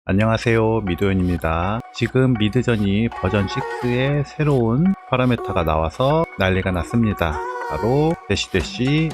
안녕하세요, 미도현입니다. 지금 미드저니 버전 6의 새로운 파라메타가 나와서 난리가 났습니다. 바로 sref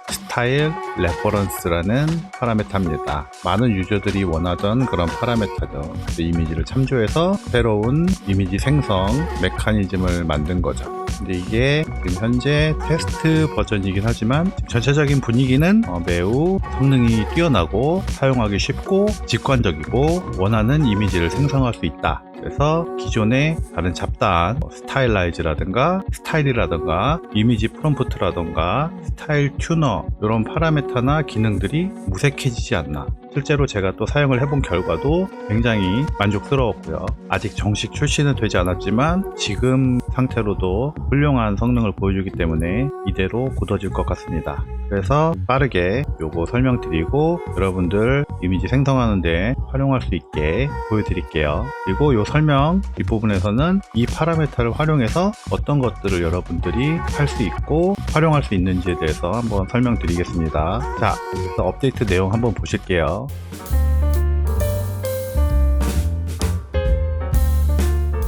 스타일 레퍼런스라는 파라메타입니다. 많은 유저들이 원하던 그런 파라메타죠. 이미지를 참조해서 새로운 이미지 생성 메커니즘을 만든 거죠. 근데 이게 지금 현재 테스트 버전이긴 하지만 전체적인 분위기는 매우 성능이 뛰어나고 사용하기 쉽고 직관적이고 원하는 이미지를 생성할 수 있다. 그래서 기존의 다른 잡다한 스타일라이즈라든가 스타일이라든가 이미지 프롬프트라든가 스타일 튜너 이런 파라메타나 기능들이 무색해지지 않나. 실제로 제가 또 사용을 해본 결과도 굉장히 만족스러웠고요. 아직 정식 출시는 되지 않았지만 지금 상태로도 훌륭한 성능을 보여주기 때문에 이대로 굳어질 것 같습니다. 그래서 빠르게 요거 설명드리고 여러분들 이미지 생성하는데 활용할 수 있게 보여드릴게요. 그리고 요 설명 뒷부분에서는 이 파라메타를 활용해서 어떤 것들을 여러분들이 할 수 있고 활용할 수 있는지에 대해서 한번 설명드리겠습니다. 자, 그래서 업데이트 내용 한번 보실게요.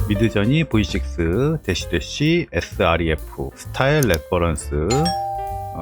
미드저니 v6-sref 스타일 레퍼런스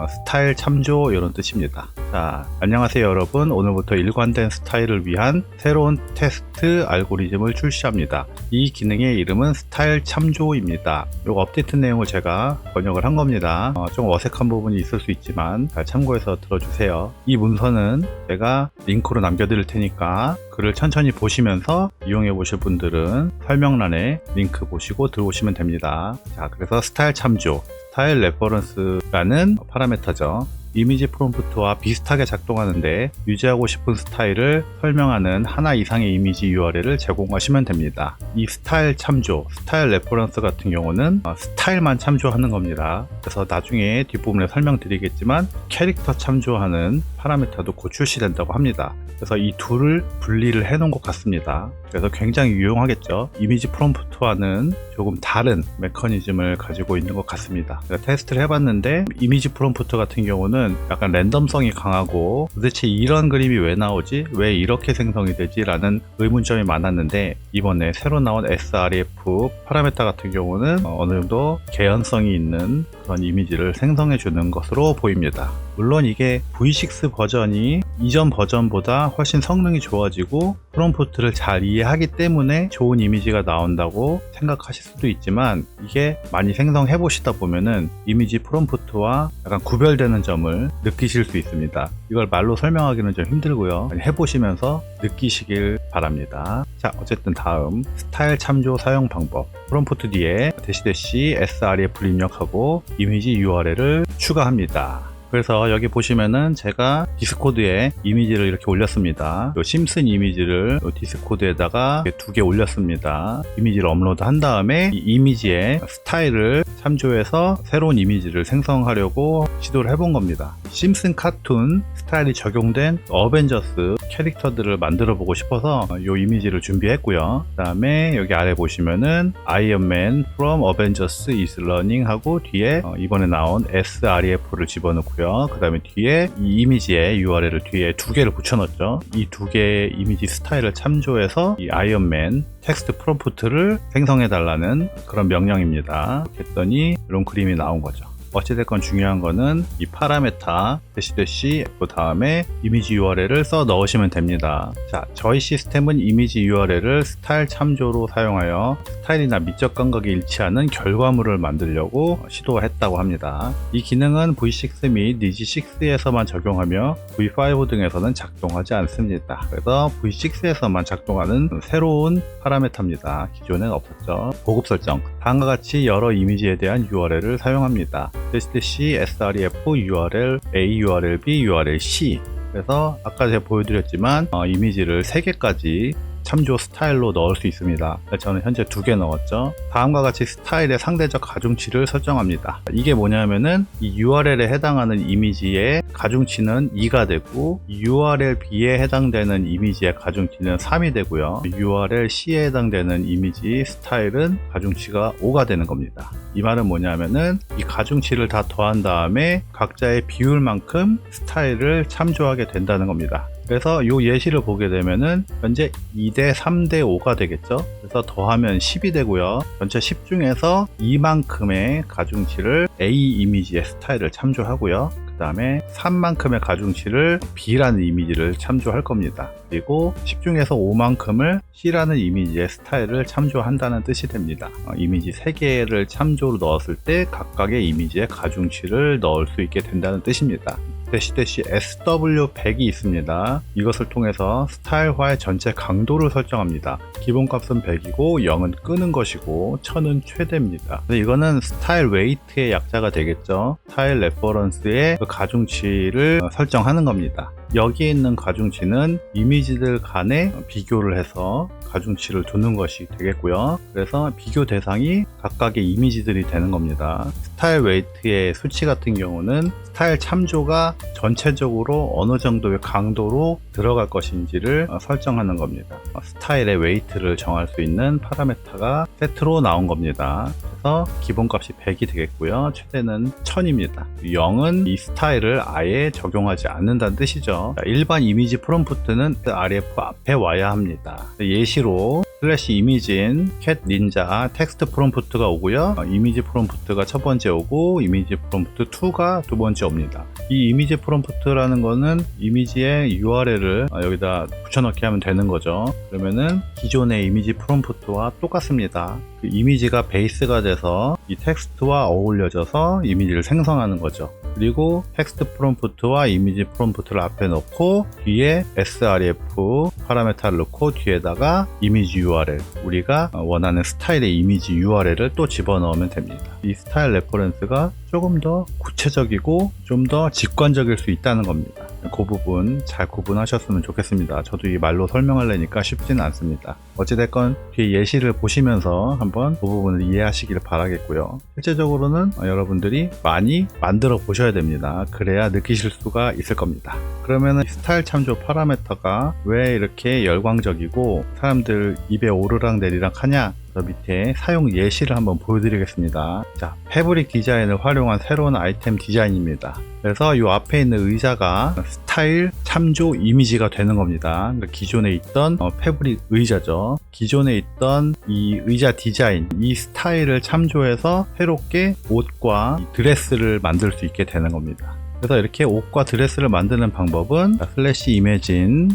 스타일 참조 이런 뜻입니다. 자, 안녕하세요 여러분. 오늘부터 일관된 스타일을 위한 새로운 테스트 알고리즘을 출시합니다. 이 기능의 이름은 스타일 참조입니다. 이 업데이트 내용을 제가 번역을 한 겁니다. 좀 어색한 부분이 있을 수 있지만 잘 참고해서 들어주세요. 이 문서는 제가 링크로 남겨드릴 테니까 글을 천천히 보시면서 이용해 보실 분들은 설명란에 링크 보시고 들어오시면 됩니다. 자, 그래서 스타일 참조 스타일 레퍼런스라는 파라메타죠. 이미지 프롬프트와 비슷하게 작동하는데 유지하고 싶은 스타일을 설명하는 하나 이상의 이미지 URL을 제공하시면 됩니다. 이 스타일 참조, 스타일 레퍼런스 같은 경우는 스타일만 참조하는 겁니다. 그래서 나중에 뒷부분에 설명드리겠지만 캐릭터 참조하는 파라메타도 곧 출시된다고 합니다. 그래서 이 둘을 분리를 해 놓은 것 같습니다. 그래서 굉장히 유용하겠죠. 이미지 프롬프트와는 조금 다른 메커니즘을 가지고 있는 것 같습니다. 제가 테스트를 해봤는데 이미지 프롬프트 같은 경우는 약간 랜덤성이 강하고 도대체 이런 그림이 왜 나오지? 왜 이렇게 생성이 되지? 라는 의문점이 많았는데 이번에 새로 나온 sref 파라메타 같은 경우는 어느 정도 개연성이 있는 그런 이미지를 생성해 주는 것으로 보입니다. 물론 이게 V6 버전이 이전 버전보다 훨씬 성능이 좋아지고 프롬프트를 잘 이해하기 때문에 좋은 이미지가 나온다고 생각하실 수도 있지만 이게 많이 생성해 보시다 보면은 이미지 프롬프트와 약간 구별되는 점을 느끼실 수 있습니다. 이걸 말로 설명하기는 좀 힘들고요. 해보시면서 느끼시길 바랍니다. 자, 어쨌든 다음 스타일 참조 사용 방법. 프롬프트 뒤에 -sref를 입력하고 이미지 URL을 추가합니다. 그래서 여기 보시면은 제가 디스코드에 이미지를 이렇게 올렸습니다. 요 심슨 이미지를 요 디스코드에다가 2개 올렸습니다. 이미지를 업로드 한 다음에 이 이미지의 스타일을 참조해서 새로운 이미지를 생성하려고 시도를 해본 겁니다. 심슨 카툰 스타일이 적용된 어벤져스 캐릭터들을 만들어 보고 싶어서 요 이미지를 준비했고요. 그 다음에 여기 아래 보시면은 아이언맨 from Avengers is running 하고 뒤에 이번에 나온 sref를 집어넣고요. 그 다음에 뒤에 이 이미지의 URL을 뒤에 2개를 붙여넣었죠. 이 2개의 이미지 스타일을 참조해서 이 아이언맨 텍스트 프롬프트를 생성해 달라는 그런 명령입니다. 했더니 이런 그림이 나온 거죠. 어찌됐건 중요한 거는 이 파라메타 -f 다음에 이미지 URL을 써 넣으시면 됩니다. 자, 저희 시스템은 이미지 URL을 스타일 참조로 사용하여 스타일이나 미적 감각이 일치하는 결과물을 만들려고 시도했다고 합니다. 이 기능은 V6 및 니지6에서만 적용하며 V5 등에서는 작동하지 않습니다. 그래서 V6에서만 작동하는 새로운 파라메타입니다. 기존엔 없었죠. 보급 설정. 다음과 같이 여러 이미지에 대한 URL을 사용합니다. sref URL A, URL B, URL C. 그래서 아까 제가 보여드렸지만 이미지를 3개까지 참조 스타일로 넣을 수 있습니다. 저는 현재 2개 넣었죠. 다음과 같이 스타일의 상대적 가중치를 설정합니다. 이게 뭐냐면은 이 URL에 해당하는 이미지의 가중치는 2가 되고 URL B에 해당되는 이미지의 가중치는 3이 되고요. URL C에 해당되는 이미지 스타일은 가중치가 5가 되는 겁니다. 이 말은 뭐냐면은 이 가중치를 다 더한 다음에 각자의 비율만큼 스타일을 참조하게 된다는 겁니다. 그래서 이 예시를 보게 되면은 현재 2대 3대 5가 되겠죠. 그래서 더하면 10이 되고요. 전체 10 중에서 이만큼의 가중치를 A 이미지의 스타일을 참조하고요. 그 다음에 3만큼의 가중치를 B라는 이미지를 참조할 겁니다. 그리고 10 중에서 5만큼을 C라는 이미지의 스타일을 참조한다는 뜻이 됩니다. 이미지 3개를 참조로 넣었을 때 각각의 이미지의 가중치를 넣을 수 있게 된다는 뜻입니다. SW100이 있습니다. 이것을 통해서 스타일화의 전체 강도를 설정합니다. 기본값은 100이고 0은 끄는 것이고 1000은 최대입니다. 이거는 스타일 웨이트의 약자가 되겠죠. 스타일 레퍼런스의 가중치를 설정하는 겁니다. 여기에 있는 가중치는 이미지들 간에 비교를 해서 가중치를 두는 것이 되겠고요. 그래서 비교 대상이 각각의 이미지들이 되는 겁니다. 스타일 웨이트의 수치 같은 경우는 스타일 참조가 전체적으로 어느 정도의 강도로 들어갈 것인지를 설정하는 겁니다. 스타일의 웨이트를 정할 수 있는 파라미터가 세트로 나온 겁니다. 그래서 기본값이 100이 되겠고요. 최대는 1000입니다. 0은 이 스타일을 아예 적용하지 않는다는 뜻이죠. 일반 이미지 프롬프트는 RF 앞에 와야 합니다. 예시로 슬래시 이미지인 캣 닌자 텍스트 프롬프트가 오고요. 이미지 프롬프트가 첫 번째 오고 이미지 프롬프트 2가 두 번째 옵니다. 이 이미지 프롬프트라는 거는 이미지의 URL을 여기다 붙여넣기 하면 되는 거죠. 그러면은 기존의 이미지 프롬프트와 똑같습니다. 그 이미지가 베이스가 돼서 이 텍스트와 어울려져서 이미지를 생성하는 거죠. 그리고 텍스트 프롬프트와 이미지 프롬프트를 앞에 넣고 뒤에 sref 파라미터를 넣고 뒤에다가 이미지 URL, 우리가 원하는 스타일의 이미지 URL을 또 집어넣으면 됩니다. 이 스타일 레퍼런스가 조금 더 구체적이고 좀 더 직관적일 수 있다는 겁니다. 그 부분 잘 구분하셨으면 좋겠습니다. 저도 이 말로 설명하려니까 쉽지는 않습니다. 어찌됐건 뒤에 예시를 보시면서 한번 그 부분을 이해하시길 바라겠고요. 실제적으로는 여러분들이 많이 만들어 보셔야 됩니다. 그래야 느끼실 수가 있을 겁니다. 그러면 스타일 참조 파라미터가 왜 이렇게 열광적이고 사람들 입에 오르락 내리락 하냐? 밑에 사용 예시를 한번 보여드리겠습니다. 자, 패브릭 디자인을 활용한 새로운 아이템 디자인입니다. 그래서 이 앞에 있는 의자가 스타일 참조 이미지가 되는 겁니다. 그러니까 기존에 있던 패브릭 의자죠. 기존에 있던 이 의자 디자인, 이 스타일을 참조해서 새롭게 옷과 드레스를 만들 수 있게 되는 겁니다. 그래서 이렇게 옷과 드레스를 만드는 방법은 슬래시 이매진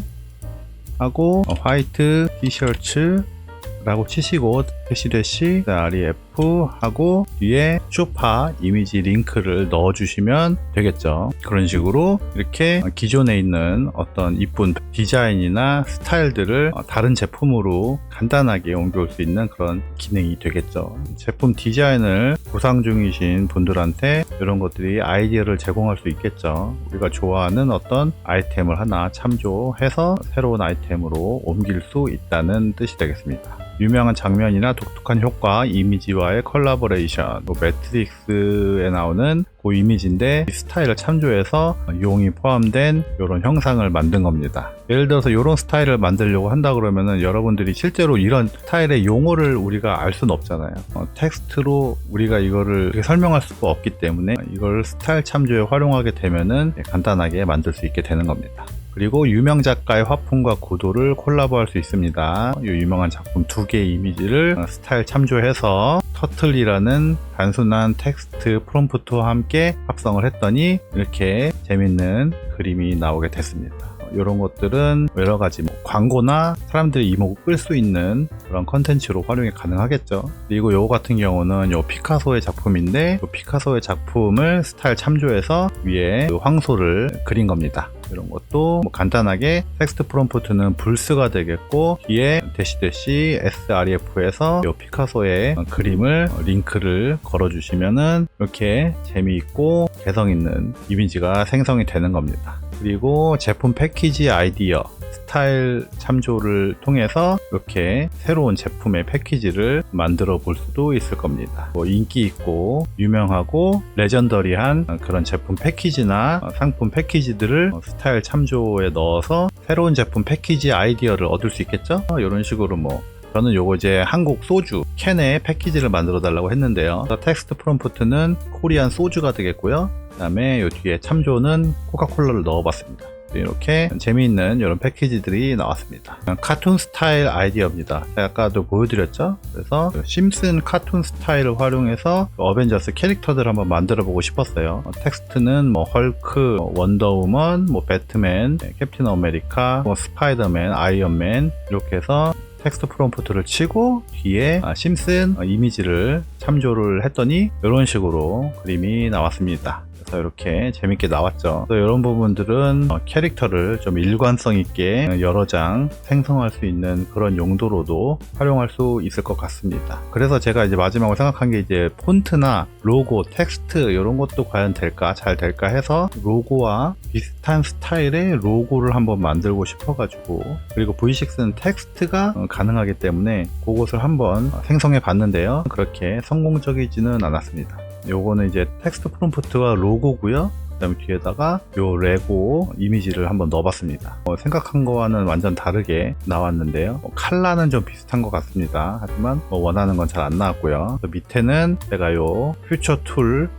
하고 화이트 티셔츠 라고 치시고 대시 ref 하고 뒤에 쇼파 이미지 링크를 넣어 주시면 되겠죠. 그런 식으로 이렇게 기존에 있는 어떤 이쁜 디자인이나 스타일들을 다른 제품으로 간단하게 옮겨올 수 있는 그런 기능이 되겠죠. 제품 디자인을 구상 중이신 분들한테 이런 것들이 아이디어를 제공할 수 있겠죠. 우리가 좋아하는 어떤 아이템을 하나 참조해서 새로운 아이템으로 옮길 수 있다는 뜻이 되겠습니다. 유명한 장면이나 독특한 효과, 이미지와의 컬래버레이션, 매트릭스에 나오는 그 이미지인데 스타일을 참조해서 용이 포함된 이런 형상을 만든 겁니다. 예를 들어서 이런 스타일을 만들려고 한다 그러면은 여러분들이 실제로 이런 스타일의 용어를 우리가 알 수는 없잖아요. 텍스트로 우리가 이거를 설명할 수가 없기 때문에 이걸 스타일 참조에 활용하게 되면은 간단하게 만들 수 있게 되는 겁니다. 그리고 유명 작가의 화풍과 구도를 콜라보할 수 있습니다. 이 유명한 작품 2개의 이미지를 스타일 참조해서 터틀이라는 단순한 텍스트 프롬프트와 함께 합성을 했더니 이렇게 재밌는 그림이 나오게 됐습니다. 이런 것들은 여러 가지 광고나 사람들이 이목을 끌 수 있는 그런 컨텐츠로 활용이 가능하겠죠. 그리고 요거 같은 경우는 요 피카소의 작품인데 요 피카소의 작품을 스타일 참조해서 위에 황소를 그린 겁니다. 이런 것도 간단하게 텍스트 프롬프트는 불스가 되겠고 뒤에 대시 sref에서 요 피카소의 그림을 링크를 걸어 주시면은 이렇게 재미있고 개성 있는 이미지가 생성이 되는 겁니다. 그리고 제품 패키지 아이디어 스타일 참조를 통해서 이렇게 새로운 제품의 패키지를 만들어 볼 수도 있을 겁니다. 인기 있고 유명하고 레전더리한 그런 제품 패키지나 상품 패키지들을 스타일 참조에 넣어서 새로운 제품 패키지 아이디어를 얻을 수 있겠죠? 이런 식으로 저는 요거 이제 한국 소주 캔의 패키지를 만들어 달라고 했는데요. 텍스트 프롬프트는 코리안 소주가 되겠고요. 그 다음에 요 뒤에 참조는 코카콜라를 넣어봤습니다. 이렇게 재미있는 이런 패키지들이 나왔습니다. 카툰 스타일 아이디어입니다. 제가 아까도 보여드렸죠. 그래서 심슨 카툰 스타일을 활용해서 어벤져스 캐릭터들 한번 만들어 보고 싶었어요. 텍스트는 뭐 헐크, 원더우먼, 뭐 배트맨, 캡틴 아메리카, 뭐 스파이더맨, 아이언맨 이렇게 해서 텍스트 프롬프트를 치고 뒤에 심슨 이미지를 참조를 했더니 이런 식으로 그림이 나왔습니다. 그래서 이렇게 재밌게 나왔죠. 그래서 이런 부분들은 캐릭터를 좀 일관성 있게 여러 장 생성할 수 있는 그런 용도로도 활용할 수 있을 것 같습니다. 그래서 제가 이제 마지막으로 생각한 게 이제 폰트나 로고, 텍스트 이런 것도 과연 될까, 잘 될까 해서 로고와 비슷한 스타일의 로고를 한번 만들고 싶어가지고, 그리고 V6는 텍스트가 가능하기 때문에 그것을 한번 생성해 봤는데요. 그렇게 성공적이지는 않았습니다. 요거는 이제 텍스트 프롬프트와 로고고요. 그 다음에 뒤에다가 요 레고 이미지를 한번 넣어봤습니다. 생각한 거와는 완전 다르게 나왔는데요. 컬러는 좀 비슷한 것 같습니다. 하지만 원하는 건 잘 안 나왔고요. 밑에는 제가 요 퓨처 툴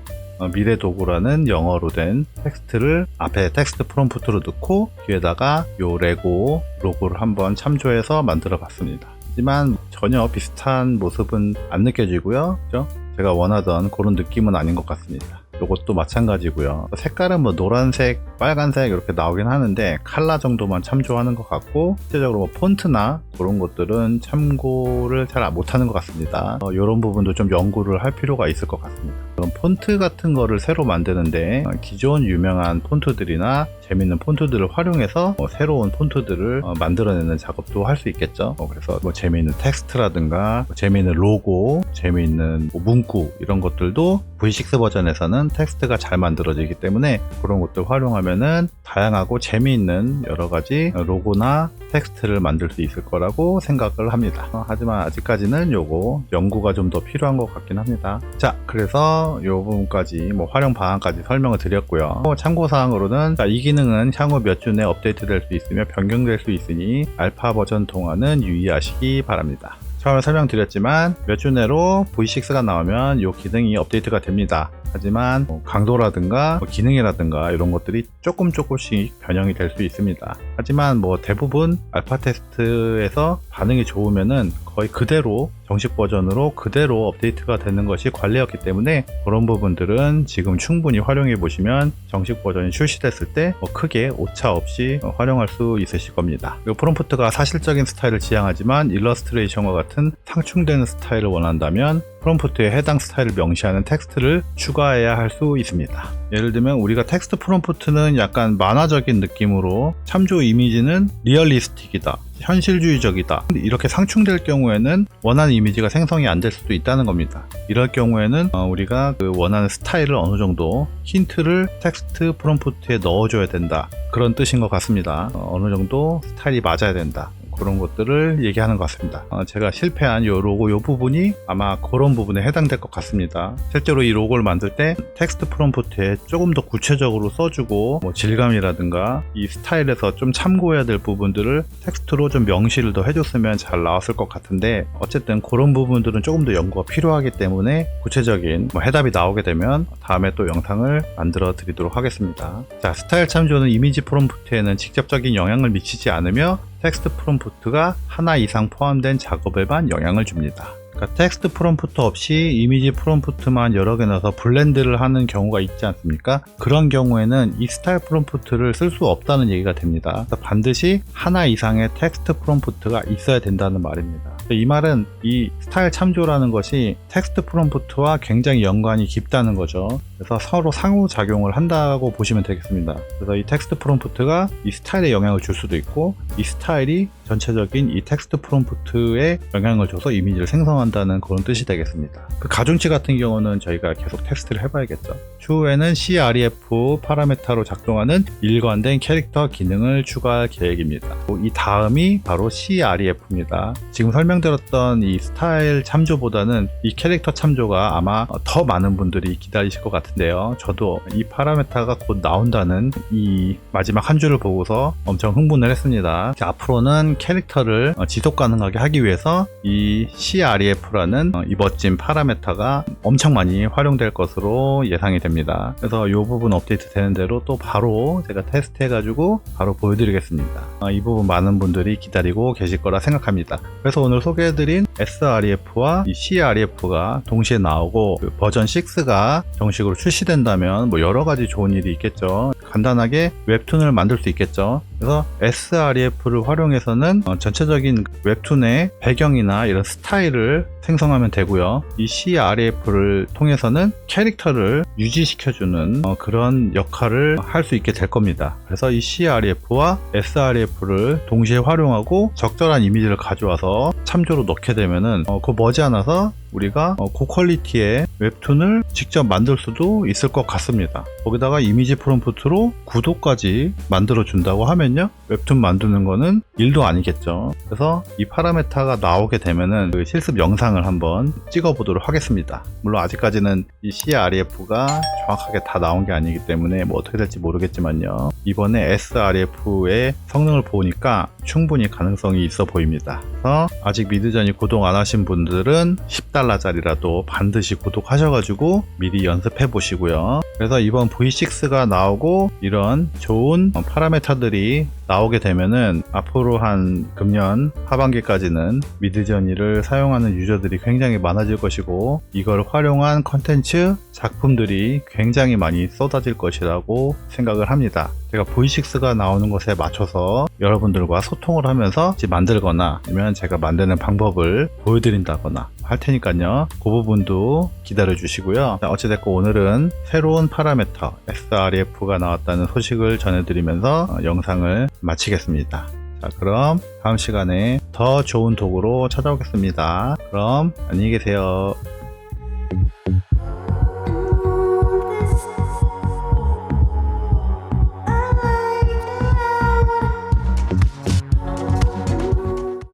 미래 도구라는 영어로 된 텍스트를 앞에 텍스트 프롬프트로 넣고 뒤에다가 요 레고 로고를 한번 참조해서 만들어 봤습니다. 하지만 전혀 비슷한 모습은 안 느껴지고요. 그죠? 제가 원하던 그런 느낌은 아닌 것 같습니다. 이것도 마찬가지고요. 색깔은 뭐 노란색, 빨간색 이렇게 나오긴 하는데 컬러 정도만 참조하는 것 같고, 실제적으로 뭐 폰트나 그런 것들은 참고를 잘 못하는 것 같습니다. 이런 부분도 좀 연구를 할 필요가 있을 것 같습니다. 그럼 폰트 같은 거를 새로 만드는데 기존 유명한 폰트들이나 재밌는 폰트들을 활용해서 새로운 폰트들을 만들어내는 작업도 할 수 있겠죠. 그래서 뭐 재미있는 텍스트라든가 재미있는 로고, 재미있는 문구 이런 것들도 V6 버전에서는 텍스트가 잘 만들어지기 때문에 그런 것들 활용하면은 다양하고 재미있는 여러 가지 로고나 텍스트를 만들 수 있을 거라고 생각을 합니다. 하지만 아직까지는 요거 연구가 좀 더 필요한 것 같긴 합니다. 자, 그래서 요 부분까지 뭐 활용 방안까지 설명을 드렸고요. 참고사항으로는 이 기능은 향후 몇 주 내 업데이트 될 수 있으며 변경될 수 있으니 알파 버전 동안은 유의하시기 바랍니다. 처음에 설명드렸지만 몇 주 내로 V6가 나오면 이 기능이 업데이트가 됩니다. 하지만 강도라든가 기능이라든가 이런 것들이 조금씩 변형이 될 수 있습니다. 하지만 뭐 대부분 알파 테스트에서 반응이 좋으면은 거의 그대로 정식 버전으로 그대로 업데이트가 되는 것이 관례였기 때문에 그런 부분들은 지금 충분히 활용해 보시면 정식 버전이 출시됐을 때 크게 오차 없이 활용할 수 있으실 겁니다. 그리고 프롬프트가 사실적인 스타일을 지향하지만 일러스트레이션과 같은 상충되는 스타일을 원한다면 프롬프트에 해당 스타일을 명시하는 텍스트를 추가해야 할 수 있습니다. 예를 들면 우리가 텍스트 프롬프트는 약간 만화적인 느낌으로 참조 이미지는 리얼리스틱이다, 현실주의적이다, 이렇게 상충될 경우에는 원하는 이미지가 생성이 안 될 수도 있다는 겁니다. 이럴 경우에는 우리가 그 원하는 스타일을 어느 정도 힌트를 텍스트 프롬프트에 넣어줘야 된다, 그런 뜻인 것 같습니다. 어느 정도 스타일이 맞아야 된다, 그런 것들을 얘기하는 것 같습니다. 제가 실패한 요 로고 요 부분이 아마 그런 부분에 해당될 것 같습니다. 실제로 이 로고를 만들 때 텍스트 프롬프트에 조금 더 구체적으로 써주고 뭐 질감이라든가 이 스타일에서 좀 참고해야 될 부분들을 텍스트로 좀 명시를 더 해줬으면 잘 나왔을 것 같은데, 어쨌든 그런 부분들은 조금 더 연구가 필요하기 때문에 구체적인 해답이 나오게 되면 다음에 또 영상을 만들어 드리도록 하겠습니다. 자, 스타일 참조는 이미지 프롬프트에는 직접적인 영향을 미치지 않으며 텍스트 프롬프트가 하나 이상 포함된 작업에만 영향을 줍니다. 그러니까 텍스트 프롬프트 없이 이미지 프롬프트만 여러 개 넣어서 블렌드를 하는 경우가 있지 않습니까? 그런 경우에는 이 스타일 프롬프트를 쓸 수 없다는 얘기가 됩니다. 반드시 하나 이상의 텍스트 프롬프트가 있어야 된다는 말입니다. 이 말은 이 스타일 참조라는 것이 텍스트 프롬프트와 굉장히 연관이 깊다는 거죠. 그래서 서로 상호작용을 한다고 보시면 되겠습니다. 그래서 이 텍스트 프롬프트가 이 스타일에 영향을 줄 수도 있고, 이 스타일이 전체적인 이 텍스트 프롬프트에 영향을 줘서 이미지를 생성한다는 그런 뜻이 되겠습니다. 그 가중치 같은 경우는 저희가 계속 테스트를 해봐야겠죠. 추후에는 CREF 파라메타로 작동하는 일관된 캐릭터 기능을 추가할 계획입니다. 이 다음이 바로 CREF입니다. 지금 설명드렸던 이 스타일 참조보다는 이 캐릭터 참조가 아마 더 많은 분들이 기다리실 것 같아요. 같은데요. 저도 이 파라메타가 곧 나온다는 이 마지막 한 줄을 보고서 엄청 흥분을 했습니다. 앞으로는 캐릭터를 지속 가능하게 하기 위해서 이 CREF라는 이 멋진 파라메타가 엄청 많이 활용될 것으로 예상이 됩니다. 그래서 이 부분 업데이트 되는 대로 또 바로 제가 테스트 해가지고 바로 보여드리겠습니다. 이 부분 많은 분들이 기다리고 계실 거라 생각합니다. 그래서 오늘 소개해드린 SREF와 이 CREF가 동시에 나오고 그 버전 6가 정식으로 출시된다면 뭐 여러가지 좋은 일이 있겠죠. 간단하게 웹툰을 만들 수 있겠죠. 그래서 SREF를 활용해서는 전체적인 웹툰의 배경이나 이런 스타일을 생성하면 되고요. 이 CREF를 통해서는 캐릭터를 유지시켜주는 그런 역할을 할 수 있게 될 겁니다. 그래서 이 CREF와 SREF를 동시에 활용하고 적절한 이미지를 가져와서 참조로 넣게 되면은 그 머지않아서 우리가 고퀄리티의 웹툰을 직접 만들 수도 있을 것 같습니다. 거기다가 이미지 프롬프트로 구도까지 만들어 준다고 하면요, 웹툰 만드는 거는 일도 아니겠죠. 그래서 이 파라메타가 나오게 되면은 그 실습 영상을 한번 찍어 보도록 하겠습니다. 물론 아직까지는 이 CREF가 정확하게 다 나온 게 아니기 때문에 뭐 어떻게 될지 모르겠지만요, 이번에 SREF의 성능을 보니까 충분히 가능성이 있어 보입니다. 그래서 아직 미드전이 구독 안 하신 분들은 $10짜리라도 반드시 구독하셔가지고 미리 연습해 보시고요. 그래서 이번 V6가 나오고 이런 좋은 파라메타들이 나오게 되면은 앞으로 한 금년 하반기까지는 미드저니를 사용하는 유저들이 굉장히 많아질 것이고, 이걸 활용한 컨텐츠 작품들이 굉장히 많이 쏟아질 것이라고 생각을 합니다. 제가 V6가 나오는 것에 맞춰서 여러분들과 소통을 하면서 만들거나 아니면 제가 만드는 방법을 보여드린다거나 할 테니까요, 그 부분도 기다려 주시고요. 어찌됐건 오늘은 새로운 파라메터 SREF가 나왔다는 소식을 전해드리면서 영상을 마치겠습니다. 자, 그럼 다음 시간에 더 좋은 도구로 찾아오겠습니다. 그럼 안녕히 계세요.